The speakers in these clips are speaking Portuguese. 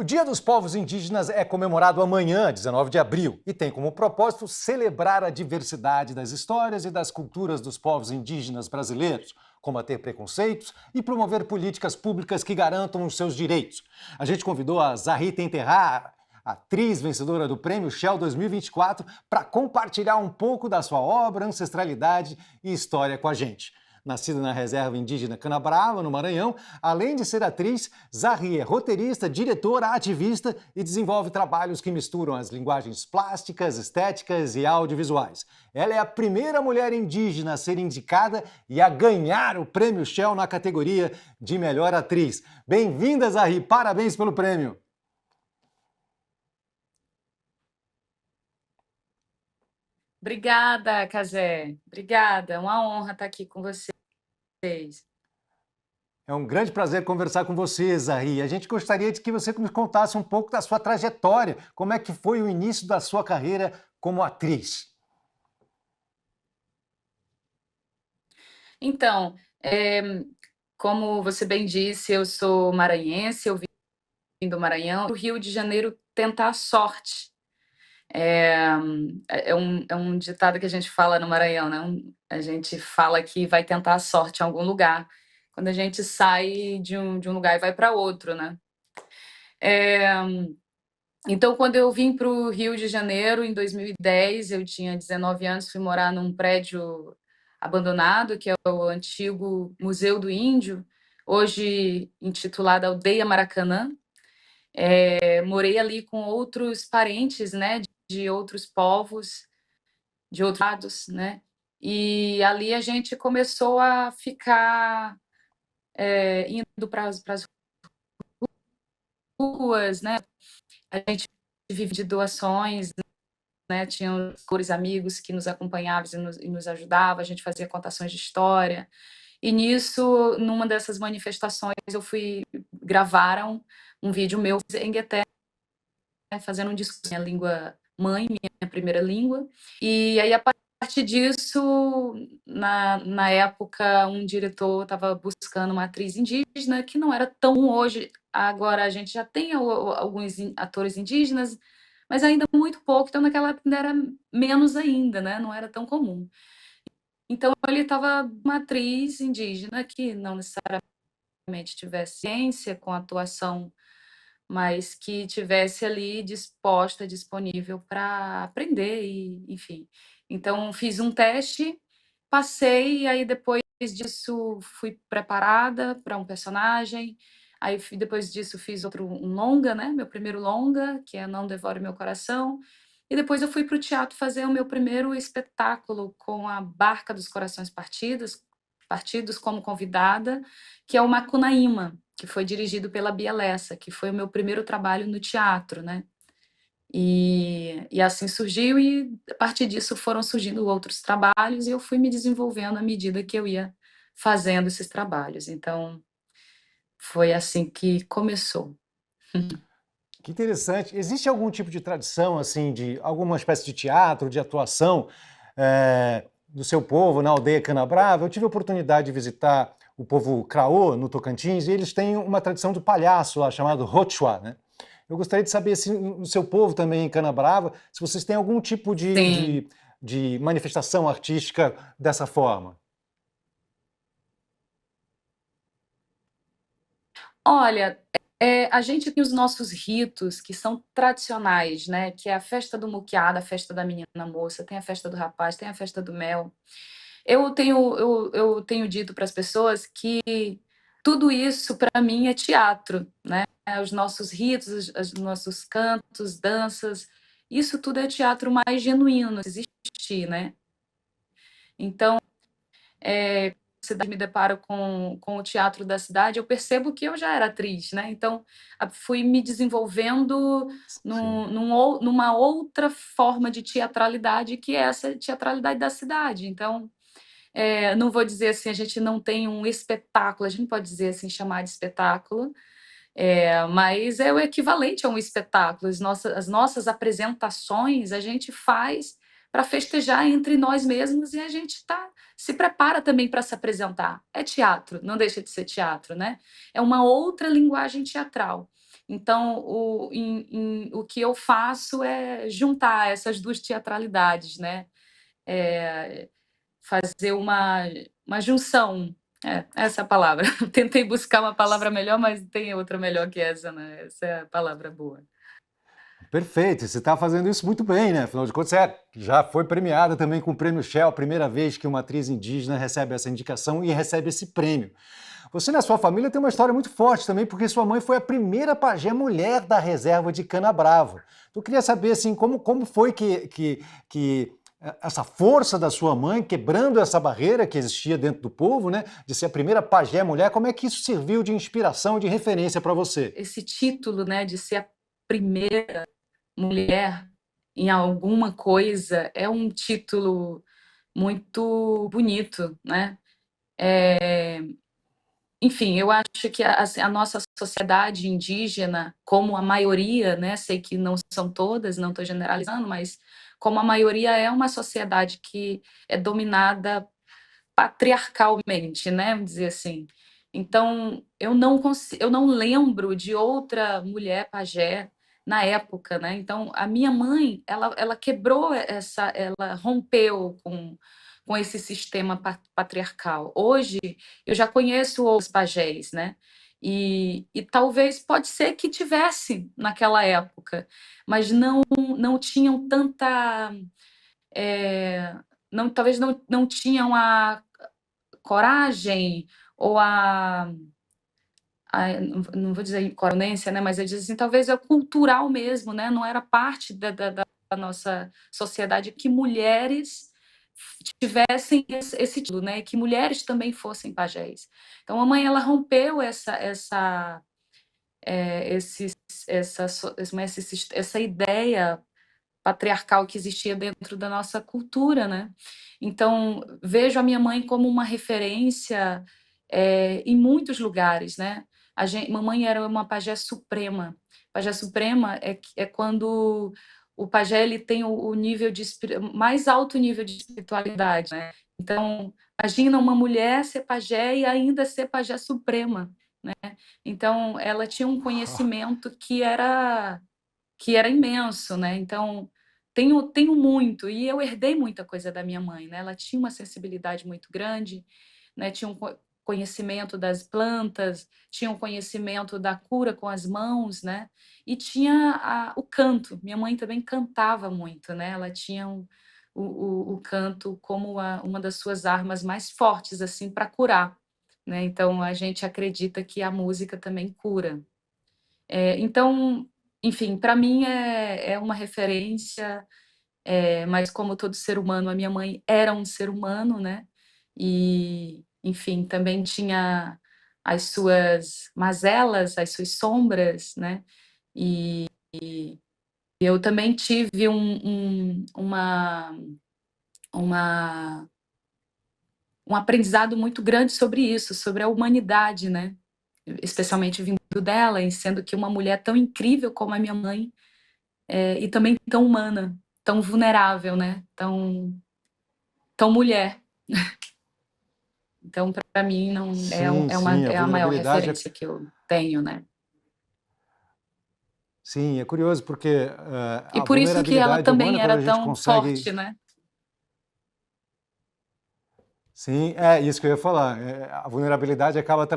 O Dia dos Povos Indígenas é comemorado amanhã, 19 de abril, e tem como propósito celebrar a diversidade das histórias e das culturas dos povos indígenas brasileiros, combater preconceitos e promover políticas públicas que garantam os seus direitos. A gente convidou a Zahri Tenterrar, atriz vencedora do Prêmio Shell 2024, para compartilhar um pouco da sua obra, ancestralidade e história com a gente. Nascida na reserva indígena Canabrava, no Maranhão, além de ser atriz, Zahri é roteirista, diretora, ativista e desenvolve trabalhos que misturam as linguagens plásticas, estéticas e audiovisuais. Ela é a primeira mulher indígena a ser indicada e a ganhar o Prêmio Shell na categoria de melhor atriz. Bem-vinda, Zahri! Parabéns pelo prêmio! Obrigada, Cazé. Obrigada. É uma honra estar aqui com vocês. É um grande prazer conversar com você, Zahri. A gente gostaria de que você nos contasse um pouco da sua trajetória. Como é que foi o início da sua carreira como atriz? Então, como você bem disse, eu sou maranhense, eu vim do Maranhão, do Rio de Janeiro tentar a sorte. É um ditado que a gente fala no Maranhão, né? A gente fala que vai tentar a sorte em algum lugar, quando a gente sai de um lugar e vai para outro, né? Então, quando eu vim para o Rio de Janeiro, em 2010, eu tinha 19 anos, fui morar num prédio abandonado, que é o antigo Museu do Índio, hoje intitulado Aldeia Maracanã. Morei ali com outros parentes, né, de outros povos, de outros lados, né, e ali a gente começou a ficar indo para as ruas, né, a gente vive de doações, né, tinham cores amigos que nos acompanhavam e nos ajudavam, a gente fazia contações de história, e nisso, numa dessas manifestações, gravaram um vídeo meu em Gueté, fazendo um discurso, minha língua mãe, minha primeira língua, e aí a partir disso, na época, um diretor estava buscando uma atriz indígena, que não era tão hoje, agora a gente já tem alguns atores indígenas, mas ainda muito pouco, então naquela época ainda era menos ainda, né? Não era tão comum. Então ele estava uma atriz indígena que não necessariamente tivesse ciência com atuação, mas que tivesse ali disposta, disponível para aprender e, enfim. Então fiz um teste, passei, e aí depois disso fui preparada para um personagem. Aí depois disso fiz um longa, né? Meu primeiro longa, que é Não Devore Meu Coração. E depois eu fui para o teatro fazer o meu primeiro espetáculo com a Barca dos Corações Partidos como convidada, que é o Macunaíma, que foi dirigido pela Bia Lessa, que foi o meu primeiro trabalho no teatro, né? E assim surgiu, e a partir disso foram surgindo outros trabalhos, e eu fui me desenvolvendo à medida que eu ia fazendo esses trabalhos. Então, foi assim que começou. Que interessante. Existe algum tipo de tradição, assim, de alguma espécie de teatro, de atuação do seu povo na aldeia Canabrava? Eu tive a oportunidade de visitar o povo Craô, no Tocantins, e eles têm uma tradição do palhaço lá, chamado Rochua, né? Eu gostaria de saber se no seu povo também em Canabrava, se vocês têm algum tipo Sim. de manifestação artística dessa forma. Olha, a gente tem os nossos ritos que são tradicionais, né? Que é a festa do muquiada, a festa da menina moça, tem a festa do rapaz, tem a festa do mel. Eu tenho dito para as pessoas que tudo isso, para mim, é teatro, né? Os nossos ritos, os nossos cantos, danças, isso tudo é teatro mais genuíno, existe, né? Então, me deparo com o teatro da cidade, eu percebo que eu já era atriz, né? Então, fui me desenvolvendo Sim. numa outra forma de teatralidade, que é essa teatralidade da cidade. Então, não vou dizer assim, a gente não tem um espetáculo, a gente não pode dizer assim, chamar de espetáculo, mas é o equivalente a um espetáculo. As nossas apresentações a gente faz para festejar entre nós mesmos, e a gente se prepara também para se apresentar. É teatro, não deixa de ser teatro, né? É uma outra linguagem teatral. Então, o que eu faço é juntar essas duas teatralidades, né? É, fazer uma junção. Essa é a palavra. Tentei buscar uma palavra melhor, mas tem outra melhor que essa, né? Essa é a palavra boa. Perfeito, você está fazendo isso muito bem, né? Afinal de contas, você já foi premiada também com o Prêmio Shell, a primeira vez que uma atriz indígena recebe essa indicação e recebe esse prêmio. Você na sua família tem uma história muito forte também, porque sua mãe foi a primeira pajé mulher da reserva de Canabrava. Eu queria saber, assim, como foi que essa força da sua mãe, quebrando essa barreira que existia dentro do povo, né, de ser a primeira pajé mulher, como é que isso serviu de inspiração, de referência para você? Esse título, né, de ser a primeira mulher em alguma coisa é um título muito bonito, né? Enfim, eu acho que a nossa sociedade indígena, como a maioria, né, sei que não são todas, não estou generalizando, mas como a maioria é uma sociedade que é dominada patriarcalmente, né, vamos dizer assim. Então, eu não lembro de outra mulher pajé na época, né? Então, a minha mãe, ela quebrou ela rompeu com esse sistema patriarcal. Hoje, eu já conheço outros pajés, né? E talvez pode ser que tivesse naquela época, mas não tinham tanta não, talvez não tinham a coragem ou não vou dizer incoerência, né, mas eu digo assim, talvez é cultural mesmo, né, não era parte da nossa sociedade que mulheres tivessem esse título, né, que mulheres também fossem pajés. Então a mãe ela rompeu esse, essa ideia patriarcal que existia dentro da nossa cultura, né? Então, vejo a minha mãe como uma referência em muitos lugares, né? Mamãe era uma pajé suprema. Pajé suprema é quando o pajé ele tem o nível de mais alto nível de espiritualidade, né? Então, imagina uma mulher ser pajé e ainda ser pajé suprema, né? Então, ela tinha um conhecimento que era imenso, né? Então, tenho muito, e eu herdei muita coisa da minha mãe, né? Ela tinha uma sensibilidade muito grande, né? Tinha um conhecimento das plantas, tinha um conhecimento da cura com as mãos, né? E tinha o canto. Minha mãe também cantava muito, né? Ela tinha o canto como uma das suas armas mais fortes, assim, para curar, né? Então, a gente acredita que a música também cura. Então, enfim, para mim é uma referência, mas como todo ser humano, a minha mãe era um ser humano, né? E, enfim, também tinha as suas mazelas, as suas sombras, né? E eu também tive uma, um aprendizado muito grande sobre isso, sobre a humanidade, né? Especialmente vindo dela, e sendo que uma mulher tão incrível como a minha mãe e também tão humana, tão vulnerável, né? Tão mulher. Então, para mim, não Sim, sim, a é a maior vulnerabilidade é. referência que eu tenho, né? Sim, é curioso porque E a por isso que ela vulnerabilidade humana, também quando era a gente tão consegue. forte, né? Sim, é isso que eu ia falar. A vulnerabilidade acaba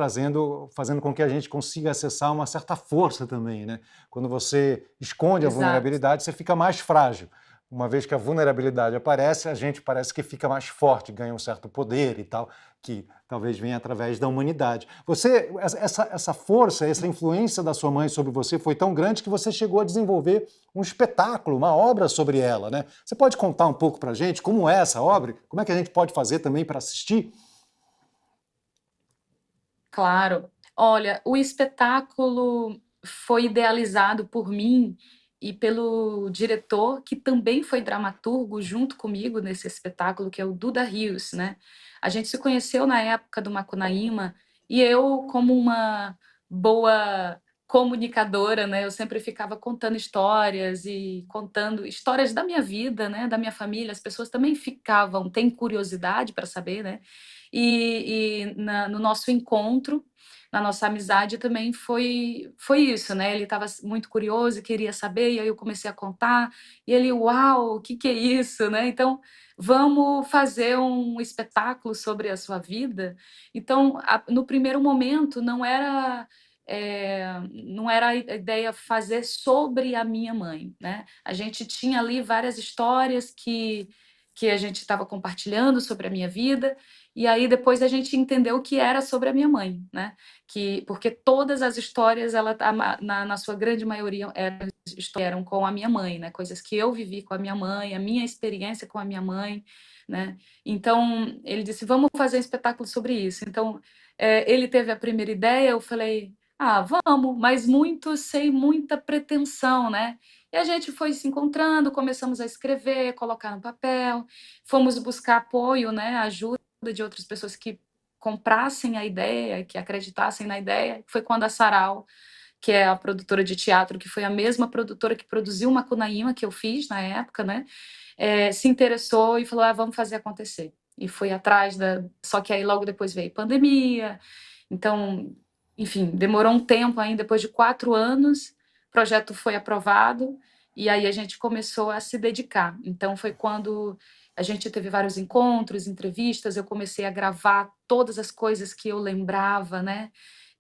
fazendo com que a gente consiga acessar uma certa força também, né? Quando você esconde a Exato. vulnerabilidade, você fica mais frágil. Uma vez que a vulnerabilidade aparece, a gente parece que fica mais forte, ganha um certo poder e tal, que talvez venha através da humanidade. Essa força, essa influência da sua mãe sobre você foi tão grande que você chegou a desenvolver um espetáculo, uma obra sobre ela, né? Você pode contar um pouco pra gente como é essa obra? Como é que a gente pode fazer também para assistir? Claro. Olha, o espetáculo foi idealizado por mim e pelo diretor, que também foi dramaturgo junto comigo nesse espetáculo, que é o Duda Rios, né? A gente se conheceu na época do Macunaíma e eu, como uma boa comunicadora, né? Eu sempre ficava contando histórias e contando histórias da minha vida, né? Da minha família. As pessoas também têm curiosidade para saber, né? No nosso encontro, na nossa amizade também foi isso, né? Ele estava muito curioso e queria saber, e aí eu comecei a contar, e ele, uau, o que que é isso, né? Então, vamos fazer um espetáculo sobre a sua vida. Então, no primeiro momento, não era a ideia fazer sobre a minha mãe, né? A gente tinha ali várias histórias que a gente estava compartilhando sobre a minha vida, e aí depois a gente entendeu que era sobre a minha mãe, né? Porque todas as histórias, na sua grande maioria, eram com a minha mãe, né? Coisas que eu vivi com a minha mãe, a minha experiência com a minha mãe, né? Então, ele disse, vamos fazer um espetáculo sobre isso. Então, ele teve a primeira ideia, eu falei, ah, vamos, mas muito sem muita pretensão, né? E a gente foi se encontrando, começamos a escrever, colocar no papel, fomos buscar apoio, né, ajuda de outras pessoas que comprassem a ideia, que acreditassem na ideia. Foi quando a Sarau, que é a produtora de teatro, que foi a mesma produtora que produziu o Macunaíma, que eu fiz na época, né, se interessou e falou, vamos fazer acontecer. E foi atrás Só que aí logo depois veio pandemia, então, enfim, demorou um tempo ainda, depois de 4 anos, o projeto foi aprovado, e aí a gente começou a se dedicar. Então, foi quando a gente teve vários encontros, entrevistas, eu comecei a gravar todas as coisas que eu lembrava, né?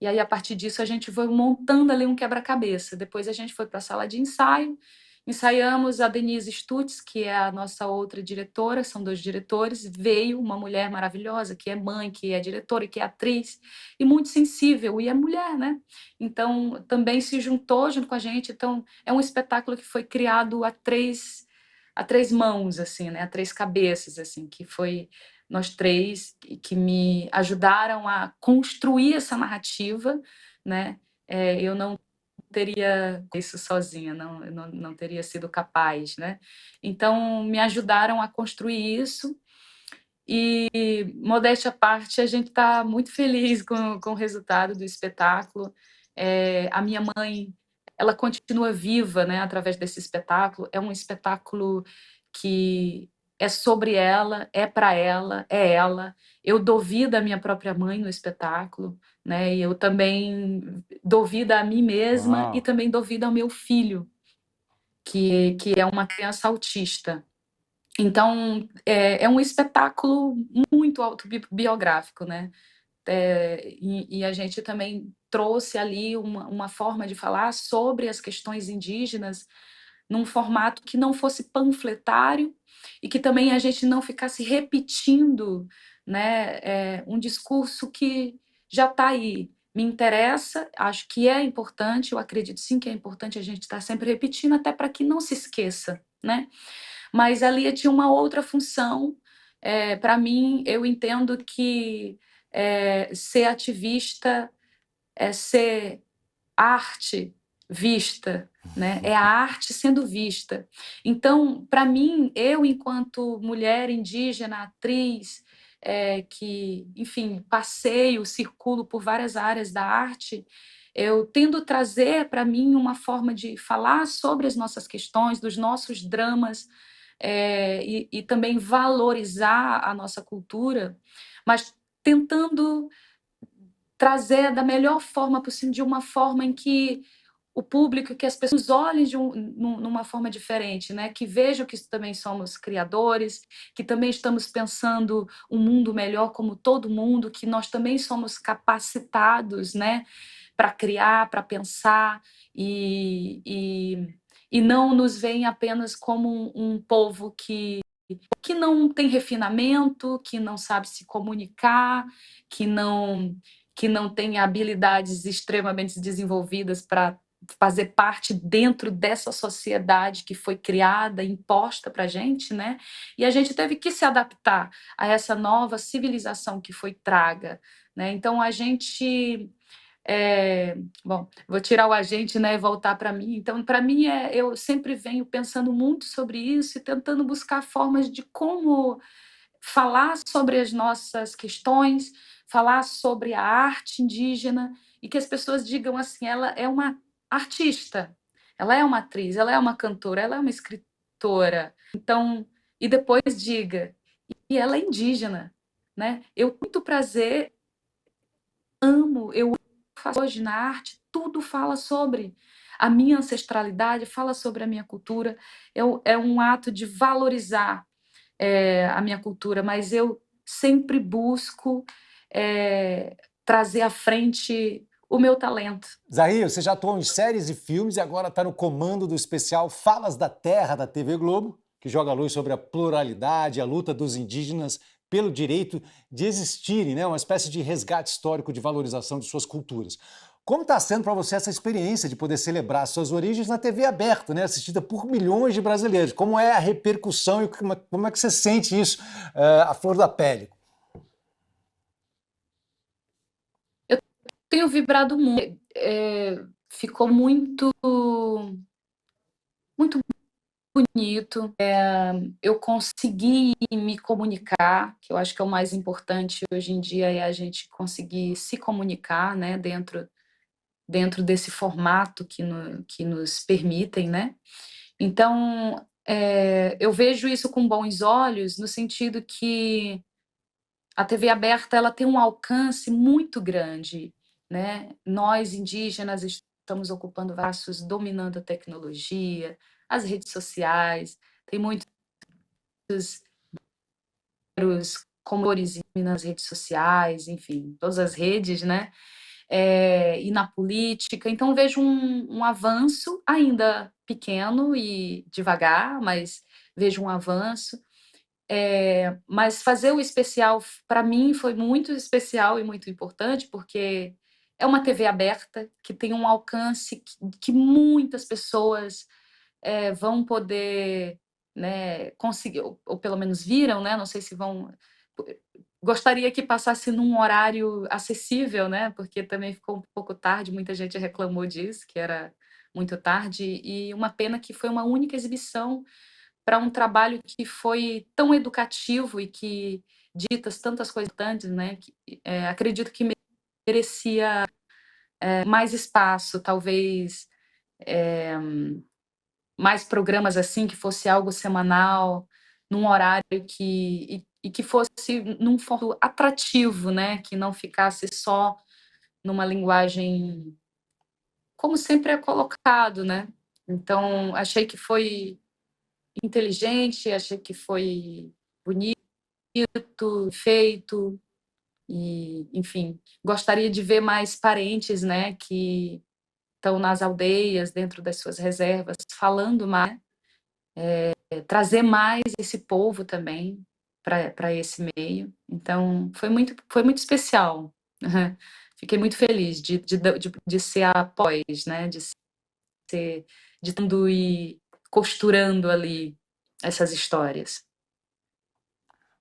E aí, a partir disso, a gente foi montando ali um quebra-cabeça. Depois a gente foi para a sala de ensaio, ensaiamos. A Denise Stutz, que é a nossa outra diretora, são 2 diretores, veio uma mulher maravilhosa, que é mãe, que é diretora e que é atriz, e muito sensível, e é mulher, né? Então, também se juntou junto com a gente. Então, é um espetáculo que foi criado a três mãos, assim, né? A 3 cabeças, assim, que foi nós 3 que me ajudaram a construir essa narrativa, né? Eu não teria isso sozinha, não teria sido capaz, né? Então, me ajudaram a construir isso e, modéstia à parte, a gente está muito feliz com o resultado do espetáculo. A minha mãe, ela continua viva, né, através desse espetáculo. É um espetáculo que é sobre ela, é para ela, é ela. Eu dou vida à minha própria mãe no espetáculo, né? E eu também dou vida a mim mesma e Uau! também dou vida ao meu filho, que é uma criança autista. Então, é um espetáculo muito autobiográfico, né? E a gente também trouxe ali uma forma de falar sobre as questões indígenas num formato que não fosse panfletário e que também a gente não ficasse repetindo, né, um discurso que já está aí. Me interessa, acho que é importante, eu acredito sim que é importante a gente estar sempre repetindo, até para que não se esqueça, né? Mas ali tinha uma outra função. Para mim, eu entendo que ser ativista é ser arte vista, né? É a arte sendo vista. Então, para mim, eu, enquanto mulher indígena, atriz, que, enfim, passeio, circulo por várias áreas da arte, eu tendo a trazer para mim uma forma de falar sobre as nossas questões, dos nossos dramas, e também valorizar a nossa cultura, mas tentando trazer da melhor forma possível, de uma forma em que o público, que as pessoas olhem numa forma diferente, né? Que vejam que também somos criadores, que também estamos pensando um mundo melhor como todo mundo, que nós também somos capacitados, né? Para criar, para pensar e não nos veem apenas como um povo que não tem refinamento, que não sabe se comunicar, que não tem habilidades extremamente desenvolvidas para fazer parte dentro dessa sociedade que foi criada, imposta para a gente, né? E a gente teve que se adaptar a essa nova civilização que foi traga, né? Então a gente bom, vou tirar o agente, né, e voltar para mim. Então, para mim, eu sempre venho pensando muito sobre isso e tentando buscar formas de como falar sobre as nossas questões, falar sobre a arte indígena e que as pessoas digam assim, ela é uma artista, ela é uma atriz, ela é uma cantora, ela é uma escritora. Então, e depois diga, e ela é indígena, né? Eu tenho muito prazer, amo, eu faço hoje na arte, tudo fala sobre a minha ancestralidade, fala sobre a minha cultura. É um ato de valorizar a minha cultura, mas eu sempre busco trazer à frente o meu talento. Zahir, você já atuou em séries e filmes e agora está no comando do especial Falas da Terra da TV Globo, que joga luz sobre a pluralidade, a luta dos indígenas pelo direito de existirem, né? Uma espécie de resgate histórico de valorização de suas culturas. Como está sendo para você essa experiência de poder celebrar suas origens na TV aberta, né? Assistida por milhões de brasileiros? Como é a repercussão e como é que você sente isso à flor da pele? Eu tenho vibrado muito. Ficou muito bonito. Eu consegui me comunicar, que eu acho que é o mais importante hoje em dia, é a gente conseguir se comunicar, né, dentro desse formato que nos permitem, né? Então, eu vejo isso com bons olhos, no sentido que a TV aberta ela tem um alcance muito grande, né? Nós, indígenas, estamos ocupando vasos, dominando a tecnologia, as redes sociais, tem muitos comores nas redes sociais, enfim, todas as redes, né? E na política. Então, vejo um avanço, ainda pequeno e devagar, mas vejo um avanço. Mas fazer o especial, para mim, foi muito especial e muito importante, porque é uma TV aberta que tem um alcance que muitas pessoas vão poder, né, conseguir, ou pelo menos viram, né? Não sei se vão. Gostaria que passasse num horário acessível, né? Porque também ficou um pouco tarde, muita gente reclamou disso, que era muito tarde, e uma pena que foi uma única exibição para um trabalho que foi tão educativo e que ditas tantas coisas importantes, né? Que, acredito que merecia mais espaço, talvez mais programas assim, que fosse algo semanal, num horário e que fosse num formato atrativo, né? Que não ficasse só numa linguagem como sempre é colocado, né? Então, achei que foi inteligente, achei que foi bonito, feito e, enfim, gostaria de ver mais parentes, né, que estão nas aldeias, dentro das suas reservas, falando mais, trazer mais esse povo também para esse meio. Então, foi muito especial. Fiquei muito feliz de ser a pós, né, de ser, de estando e costurando ali essas histórias.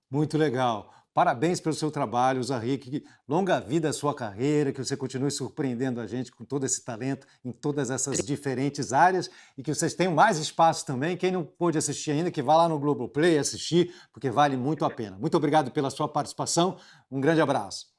Muito legal. Parabéns pelo seu trabalho, Zahir. Que longa vida a sua carreira, que você continue surpreendendo a gente com todo esse talento em todas essas diferentes áreas e que vocês tenham mais espaço também. Quem não pôde assistir ainda, que vá lá no Globoplay assistir, porque vale muito a pena. Muito obrigado pela sua participação. Um grande abraço.